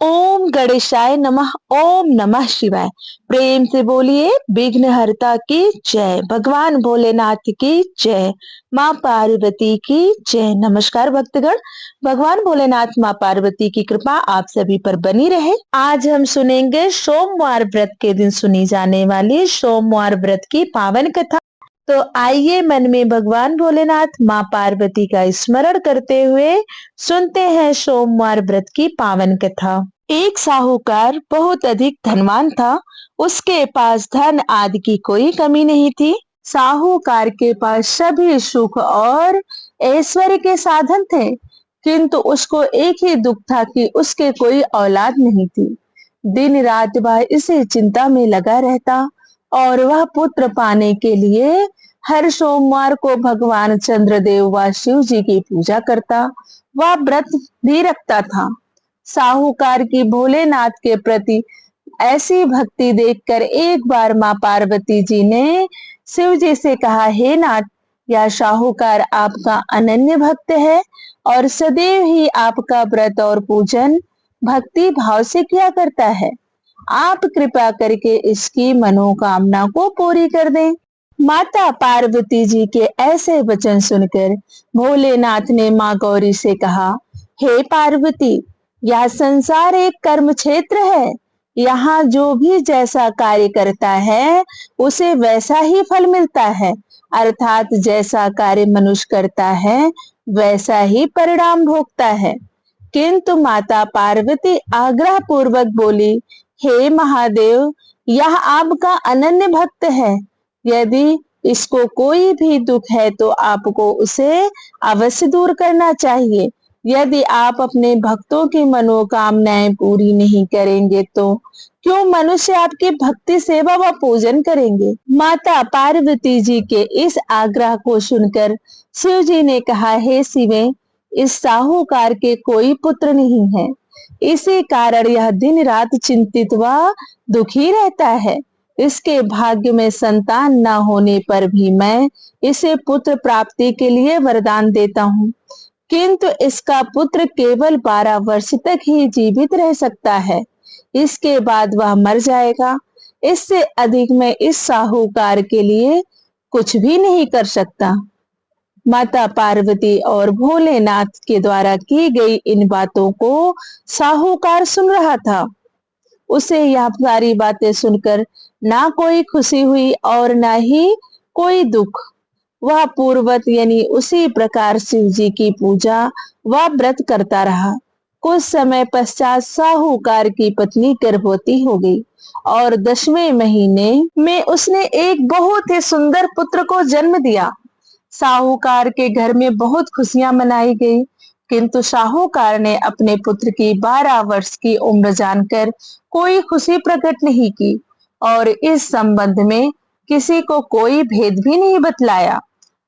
ओम गणेशाय नमः। ओम नमः शिवाय। प्रेम से बोलिए विघ्नहर्ता की जय, भगवान भोलेनाथ की जय, माँ पार्वती की जय। नमस्कार भक्तगण, भगवान भोलेनाथ माँ पार्वती की कृपा आप सभी पर बनी रहे। आज हम सुनेंगे सोमवार व्रत के दिन सुनी जाने वाली सोमवार व्रत की पावन कथा। तो आइए मन में भगवान भोलेनाथ माँ पार्वती का स्मरण करते हुए सुनते हैं सोमवार व्रत की पावन कथा। एक साहूकार बहुत अधिक धनवान था। उसके पास धन आदि की कोई कमी नहीं थी। साहूकार के पास सभी सुख और ऐश्वर्य के साधन थे, किंतु उसको एक ही दुख था कि उसके कोई औलाद नहीं थी। दिन रात वह इसी चिंता में लगा रहता और वह पुत्र पाने के लिए हर सोमवार को भगवान चंद्रदेव व शिव जी की पूजा करता। वह व्रत भी रखता था। साहूकार की भोलेनाथ के प्रति ऐसी भक्ति देखकर एक बार माँ पार्वती जी ने शिव जी से कहा, हे नाथ, यह साहूकार आपका अनन्य भक्त है और सदैव ही आपका व्रत और पूजन भक्ति भाव से किया करता है। आप कृपा करके इसकी मनोकामना को पूरी कर दें। माता पार्वती जी के ऐसे वचन सुनकर भोलेनाथ ने माँ गौरी से कहा, हे पार्वती, यह संसार एक कर्म क्षेत्र है। यहाँ जो भी जैसा कार्य करता है उसे वैसा ही फल मिलता है, अर्थात जैसा कार्य मनुष्य करता है वैसा ही परिणाम भोगता है। किंतु माता पार्वती आग्रह पूर्वक बोली, हे महादेव, यह आपका अनन्य भक्त है। यदि इसको कोई भी दुख है तो आपको उसे अवश्य दूर करना चाहिए। यदि आप अपने भक्तों की मनोकामनाएं पूरी नहीं करेंगे तो क्यों मनुष्य आपकी भक्ति सेवा व पूजन करेंगे। माता पार्वती जी के इस आग्रह को सुनकर शिव जी ने कहा, हे शिवे, इस साहूकार के कोई पुत्र नहीं है, इसी कारण यह दिन रात चिंतित व दुखी रहता है। इसके भाग्य में संतान न होने पर भी मैं इसे पुत्र प्राप्ति के लिए वरदान देता हूँ, किंतु इसका पुत्र केवल 12 वर्ष तक ही जीवित रह सकता है, इसके बाद वह मर जाएगा। इससे अधिक मैं इस साहूकार के लिए कुछ भी नहीं कर सकता। माता पार्वती और भोलेनाथ के द्वारा की गई इन बातों को साहूकार सुन रहा था। उसे यह सारी बातें सुनकर ना कोई खुशी हुई और ना ही कोई दुख। वह पूर्वत यानी उसी प्रकार शिव जी की पूजा व व्रत करता रहा। कुछ समय पश्चात साहूकार की पत्नी गर्भवती हो गई और 10वें महीने में उसने एक बहुत ही सुंदर पुत्र को जन्म दिया। साहूकार के घर में बहुत खुशियां मनाई गई, किंतु साहूकार ने अपने पुत्र की 12 वर्ष की उम्र जानकर कोई खुशी प्रकट नहीं की और इस संबंध में किसी को कोई भेद भी नहीं बतलाया।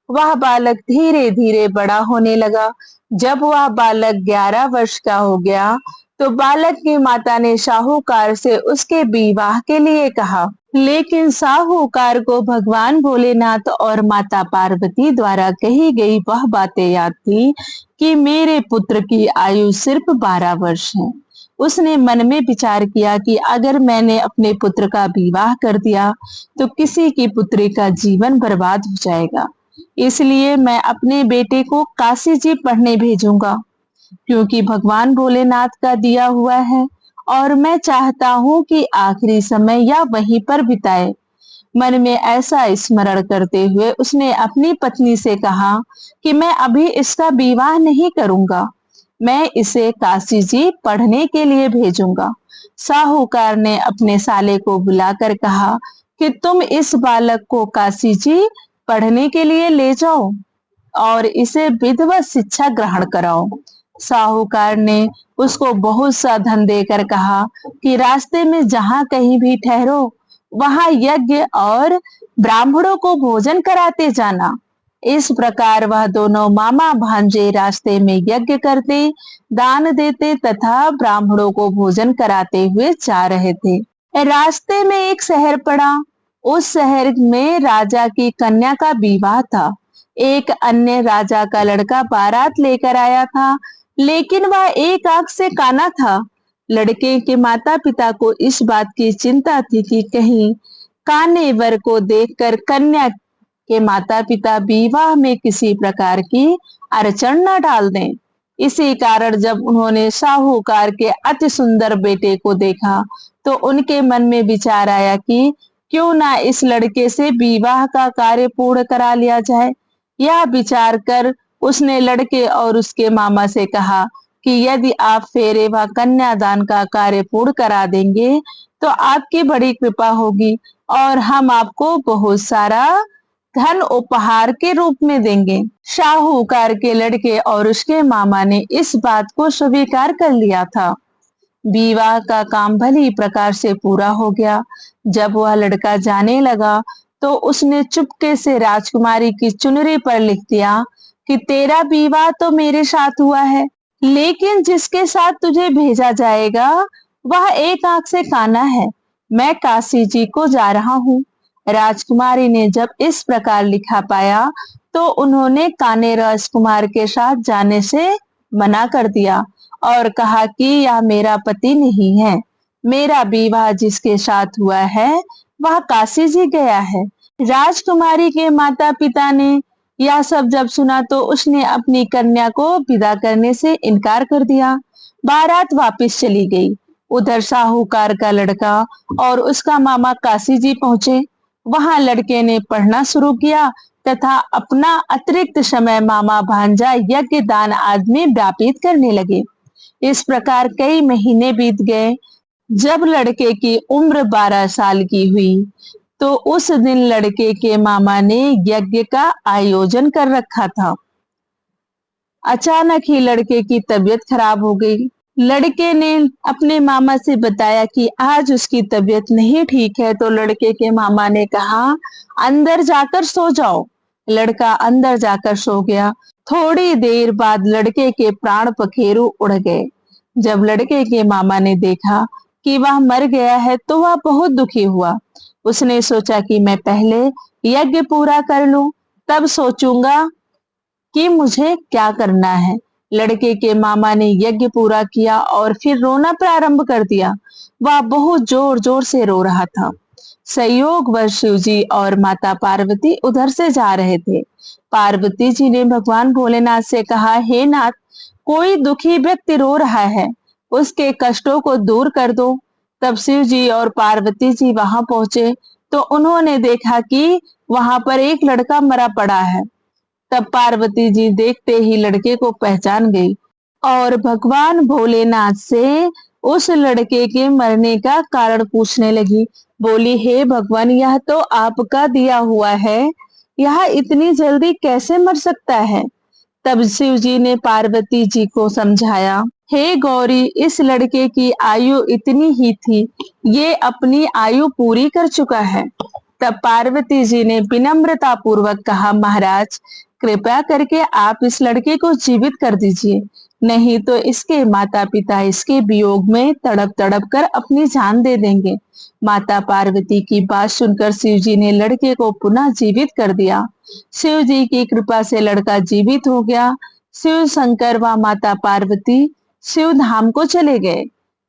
वह बालक धीरे धीरे बड़ा होने लगा। जब वह बालक 11 वर्ष का हो गया तो बालक की माता ने साहूकार से उसके विवाह के लिए कहा, लेकिन साहूकार को भगवान भोलेनाथ और माता पार्वती द्वारा कही गई वह बातें याद थी कि मेरे पुत्र की आयु सिर्फ 12 वर्ष है। उसने मन में विचार किया कि अगर मैंने अपने पुत्र का विवाह कर दिया तो किसी की पुत्री का जीवन बर्बाद हो जाएगा, इसलिए मैं अपने बेटे को काशी जी पढ़ने भेजूंगा, क्योंकि भगवान भोलेनाथ का दिया हुआ है और मैं चाहता हूँ कि आखिरी समय या वहीं पर बिताए। मन में ऐसा स्मरण करते हुए उसने अपनी पत्नी से कहा कि मैं अभी इसका विवाह नहीं करूंगा, मैं इसे काशी जी पढ़ने के लिए भेजूंगा। साहूकार ने अपने साले को बुलाकर कहा कि तुम इस बालक को काशी जी पढ़ने के लिए ले जाओ और इसे विधिवत शिक्षा ग्रहण कराओ। साहूकार ने उसको बहुत सा धन देकर कहा कि रास्ते में जहां कहीं भी ठहरो वहां यज्ञ और ब्राह्मणों को भोजन कराते जाना। इस प्रकार वह दोनों मामा भांजे रास्ते में यज्ञ करते, दान देते तथा ब्राह्मणों को भोजन कराते हुए जा रहे थे। रास्ते में एक शहर पड़ा। उस शहर में राजा की कन्या का विवाह था। एक अन्य राजा का लड़का बारात लेकर आया था, लेकिन वह एक आंख से काना था। लड़के के माता पिता को इस बात की चिंता थी कि कहीं काने वर को देखकर कन्या के माता पिता विवाह में किसी प्रकार की अड़चन न डाल दें। इसी कारण जब उन्होंने साहूकार के अति सुंदर बेटे को देखा तो उनके मन में विचार आया कि क्यों ना इस लड़के से विवाह का कार्य पूर्ण करा लिया जाए। यह विचार कर उसने लड़के और उसके मामा से कहा कि यदि आप फेरे व कन्यादान का कार्य पूर्ण करा देंगे तो आपकी बड़ी कृपा होगी और हम आपको बहुत सारा धन उपहार के रूप में देंगे। शाहूकार के लड़के और उसके मामा ने इस बात को स्वीकार कर लिया था। विवाह का काम भली प्रकार से पूरा हो गया। जब वह लड़का जाने लगा तो उसने चुपके से राजकुमारी की चुनरी पर लिख दिया कि तेरा विवाह तो मेरे साथ हुआ है, लेकिन जिसके साथ तुझे भेजा जाएगा वह एक आंख से काना है। मैं काशी जी को जा रहा हूँ। राजकुमारी ने जब इस प्रकार लिखा पाया तो उन्होंने काने राजकुमार के साथ जाने से मना कर दिया और कहा कि यह मेरा पति नहीं है। मेरा विवाह जिसके साथ हुआ है वह काशी जी गया है। राजकुमारी के माता पिता ने यह सब जब सुना तो उसने अपनी कन्या को विदा करने से इनकार कर दिया। बारात वापस चली गई। उधर साहूकार का लड़का और उसका मामा काशी जी पहुंचे। वहां लड़के ने पढ़ना शुरू किया तथा अपना अतिरिक्त समय मामा भांजा यज्ञ दान आदि में व्यापित करने लगे। इस प्रकार कई महीने बीत गए। जब लड़के की उम्र 12 साल की हुई तो उस दिन लड़के के मामा ने यज्ञ का आयोजन कर रखा था। अचानक ही लड़के की तबीयत खराब हो गई। लड़के ने अपने मामा से बताया कि आज उसकी तबीयत नहीं ठीक है, तो लड़के के मामा ने कहा अंदर जाकर सो जाओ। लड़का अंदर जाकर सो गया। थोड़ी देर बाद लड़के के प्राण पखेरु उड़ गए। जब लड़के के मामा ने देखा कि वह मर गया है तो वह बहुत दुखी हुआ। उसने सोचा कि मैं पहले यज्ञ पूरा कर लूं, तब सोचूंगा कि मुझे क्या करना है। लड़के के मामा ने यज्ञ पूरा किया और फिर रोना प्रारंभ कर दिया। वह बहुत जोर जोर से रो रहा था। संयोगवश शिव जी और माता पार्वती उधर से जा रहे थे। पार्वती जी ने भगवान भोलेनाथ से कहा, हे नाथ, कोई दुखी व्यक्ति रो रहा है, उसके कष्टों को दूर कर दो। तब शिव जी और पार्वती जी वहां पहुंचे तो उन्होंने देखा कि वहां पर एक लड़का मरा पड़ा है। तब पार्वती जी देखते ही लड़के को पहचान गई और भगवान भोलेनाथ से उस लड़के के मरने का कारण पूछने लगी। बोली, हे भगवान, यह तो आपका दिया हुआ है, यह इतनी जल्दी कैसे मर सकता है। तब शिव जी ने पार्वती जी को समझाया, हे गौरी, इस लड़के की आयु इतनी ही थी, ये अपनी आयु पूरी कर चुका है। तब पार्वती जी ने विनम्रता पूर्वक कहा, महाराज, कृपया करके आप इस लड़के को जीवित कर दीजिए, नहीं तो इसके माता पिता इसके वियोग में तड़प तड़प कर अपनी जान दे देंगे। माता पार्वती की बात सुनकर शिव जी ने लड़के को पुनः जीवित कर दिया। शिव जी की कृपा से लड़का जीवित हो गया। शिव शंकर व माता पार्वती शिव धाम को चले गए।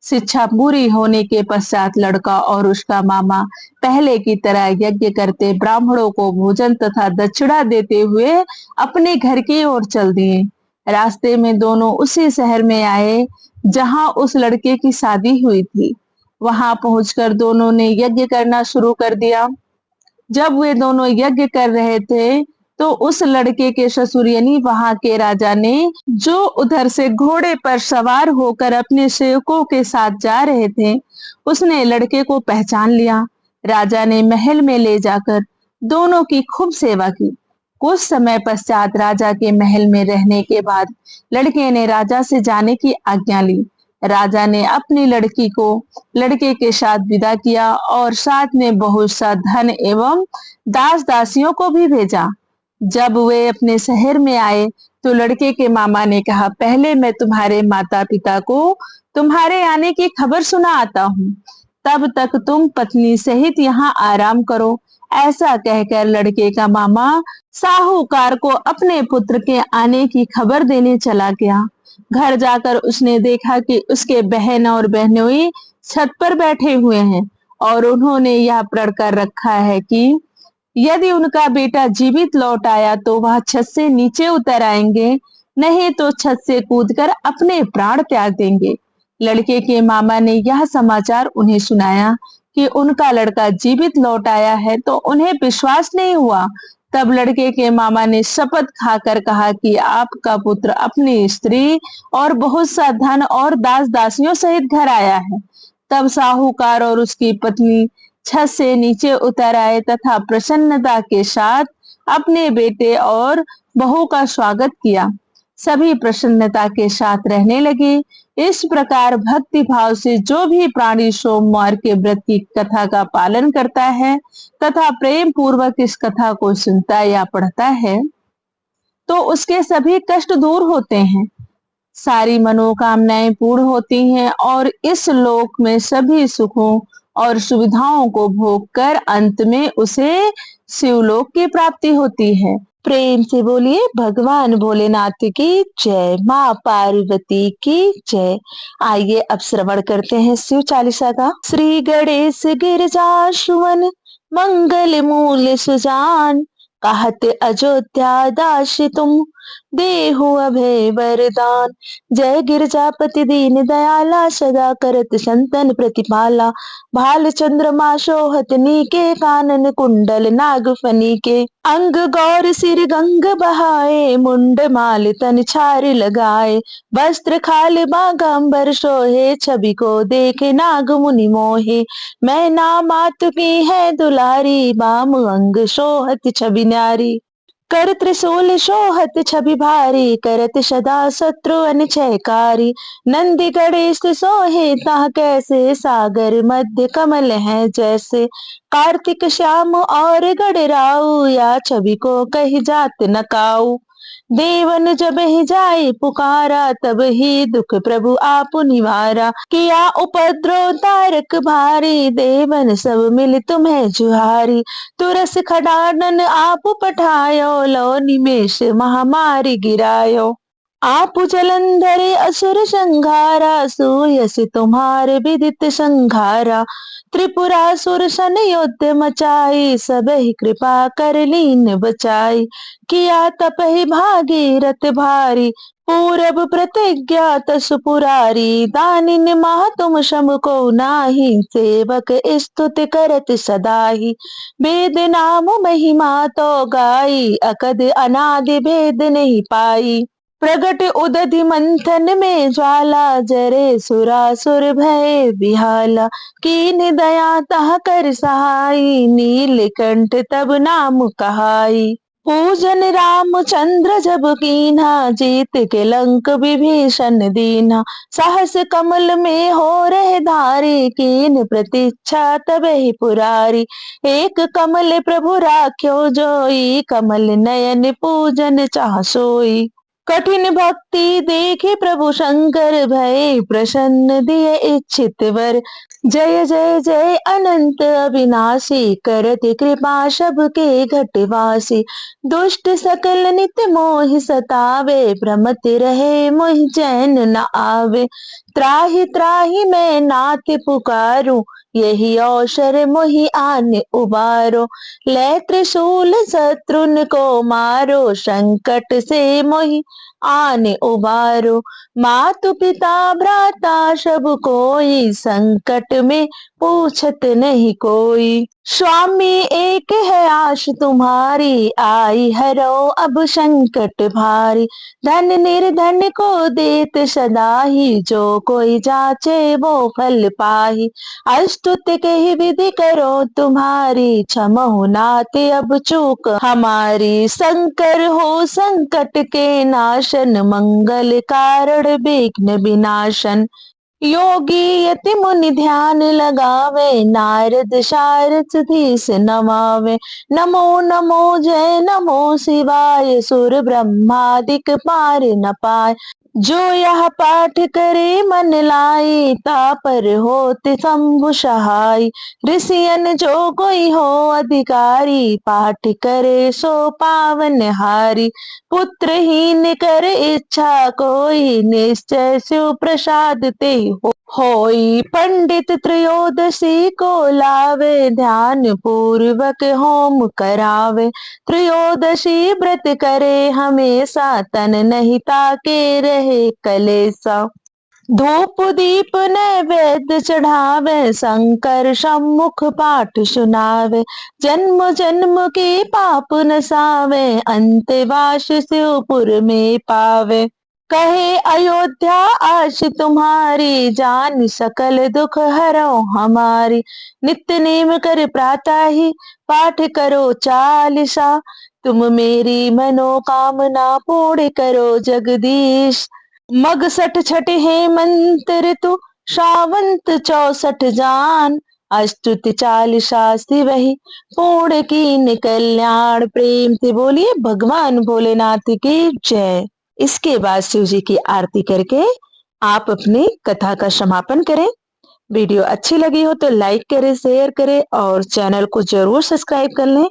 शिक्षा पूरी होने के पश्चात लड़का और उसका मामा पहले की तरह यज्ञ करते ब्राह्मणों को भोजन तथा दक्षिणा देते हुए अपने घर की ओर चल दिए। रास्ते में दोनों उसी शहर में आए जहां उस लड़के की शादी हुई थी। वहां पहुंचकर दोनों ने यज्ञ करना शुरू कर दिया। जब वे दोनों यज्ञ कर रहे थे तो उस लड़के के ससुर यानी वहां के राजा ने, जो उधर से घोड़े पर सवार होकर अपने सेवकों के साथ जा रहे थे, उसने लड़के को पहचान लिया। राजा ने महल में ले जाकर दोनों की खूब सेवा की। कुछ समय पश्चात राजा के महल में रहने के बाद लड़के ने राजा से जाने की आज्ञा ली। राजा ने अपनी लड़की को लड़के के साथ विदा किया और साथ में बहुत सा धन एवं दास दासियों को भी भेजा। जब वे अपने शहर में आए तो लड़के के मामा ने कहा, पहले मैं तुम्हारे माता पिता को तुम्हारे आने की खबर सुना आता हूँ, तब तक तुम पत्नी सहित यहाँ आराम करो ऐसा कहकर लड़के का मामा साहूकार को अपने पुत्र के आने की खबर देने चला गया। घर जाकर उसने देखा कि उसके बहन और बहनोई छत पर बैठे हुए हैं और उन्होंने यह प्रण कर रखा है कि यदि उनका बेटा जीवित लौट आया तो वह छत से नीचे उतर आएंगे, नहीं तो छत से कूदकर अपने प्राण त्याग देंगे। लड़के के मामा ने यह समाचार उन्हें सुनाया कि उनका लड़का जीवित लौट आया है तो उन्हें विश्वास नहीं हुआ। तब लड़के के मामा ने शपथ खाकर कहा कि आपका पुत्र अपनी स्त्री और बहुत सा धन और दास दासियों सहित घर आया है। तब साहूकार और उसकी पत्नी छत से नीचे उतर आए तथा प्रसन्नता के साथ अपने बेटे और बहू का स्वागत किया। सभी प्रसन्नता के साथ रहने लगे। इस प्रकार भक्ति भाव से जो भी प्राणी सोमवार के व्रत की कथा का पालन करता है तथा प्रेम पूर्वक इस कथा को सुनता या पढ़ता है तो उसके सभी कष्ट दूर होते हैं, सारी मनोकामनाएं पूर्ण होती हैं और इस लोक में सभी सुखों और सुविधाओं को भोग कर अंत में उसे शिवलोक की प्राप्ति होती है। प्रेम से बोलिए भगवान भोलेनाथ की जय, माँ पार्वती की जय। आइए अब श्रवण करते हैं शिव चालीसा का। श्री गणेश गिरजा सुवन मंगल मूल सुजान, कहत अयोध्या दास तुम देहु अभय वरदान। जय गिरजापति दीन दयाला, सदा करत संतन प्रतिपाला। भाल चंद्रमा शोहत नीके, कानन कुंडल नाग फनीके। अंग गौर सिर गंग बहाए, मुंड माल तन छार लगाए। वस्त्र खाल बागंबर सोहे, छवि को देखे नाग मुनि मोहे। मैना मात की है दुलारी, बाम अंग शोहत छवि न्यारी। कर त्रिशूल शोहत छवि भारी, करत सदा शत्रु अनिचयकारी। नंदी गणेश सोहे ताह कैसे, सागर मध्य कमल है जैसे। कार्तिक श्याम और गणराऊ, या छवि को कही जात न काऊ। देवन जब ही जाए पुकारा, तब ही दुख प्रभु आप निवारा। किया उपद्रव तारक भारी, देवन सब मिल तुम्हें जुहारी। तुरस खडानन आप पठायो, लो निमेष महामारी गिरायो। आप जलंधर असुर संघारा, सूयस तुम्हारे विदित संघारा। त्रिपुरासुर सन युद्ध मचाई, सब ही कृपा कर लीन बचाई। किया तपहि भागीरथ भारी, पूरब प्रतिज्ञा तसु पुरारी। दानिन महा तुम सम को नाही, सेवक स्तुति करत सदाहि। वेद नाम महिमा तो गाई, अकद अनादि भेद नहीं पाई। प्रगट उदधि मंथन में ज्वाला, जरे सुरासुर भय बिहाला। कीन दया तह कर सहाई, नीलकंठ तब नाम कहाई। पूजन रामचंद्र जब कीन्हा, जीत के लंक विभीषण दीन्हा। सहस कमल में हो रहे धारी, कीन प्रतीक्षा तब ही पुरारी। एक कमल प्रभु राख्यो जोई, कमल नयन पूजन चाह सोई। कठिन भक्ति देखे प्रभु शंकर, भय प्रसन्न दिए इच्छित वर। जय जय जय अनंत अविनाशी, करत कृपा सबके घटवासी। दुष्ट सकल नित मोहि सतावे, भ्रमत रहे मोहि चैन न आवे। त्राहि त्राहि मैं नाथ पुकारूं, यही अवसर मोहि आन उबारो। ले त्रिशूल शत्रुन को मारो, संकट से मोहि आन उबारो। मातु पिता भ्राता सब कोई, संकट में पूछत नहीं कोई। स्वामी एक है आश तुम्हारी, आई हरो अब संकट भारी। धन निर्धन को देत सदा ही, जो कोई जाचे वो फल पाही। अस्तुत के ही विधि करो तुम्हारी, क्षमहु नाथ अब चूक हमारी। शंकर हो संकट के नाशन, मंगल कारण विघ्न विनाशन। योगी यति मुनि ध्यान लगावे, नारद सारथ धीस नमावे। नमो नमो जय नमो शिवाय, सुर ब्रह्मादिक पार न पाए। जो यह पाठ करे मन लाई, तापर होते शंभु सहाय। ऋषियन जो कोई हो अधिकारी, पाठ करे सो पावन हारी। पुत्रहीन कर इच्छा कोई, निश्चय शिव प्रसाद ते होई। पंडित त्रयोदशी को लावे, ध्यान पूर्वक होम करावे। त्रयोदशी व्रत करे हमेशा, तन नहीं ताके रहे कलेसा। धूप दीप नैवेद्य चढ़ावे, शंकर सम्मुख पाठ सुनावे। जन्म जन्म के पाप नसावे, अंतवास शिवपुर में पावे। कहे अयोध्या आश तुम्हारी, जान सकल दुख हरो हमारी। नित्य नेम कर प्रातः ही, पाठ करो चालीसा। तुम मेरी मनोकामना पूर्ण करो जगदीश। मग सठ छठ हेमंत ऋतु, श्रावंत 64 जान। अष्टुत चालीसा वही, पूर्ण कीन कल्याण। प्रेम से बोलिए भगवान भोलेनाथ की जय। इसके बाद शिव जी की आरती करके आप अपनी कथा का समापन करें। वीडियो अच्छी लगी हो तो लाइक करें, शेयर करें और चैनल को जरूर सब्सक्राइब कर लें।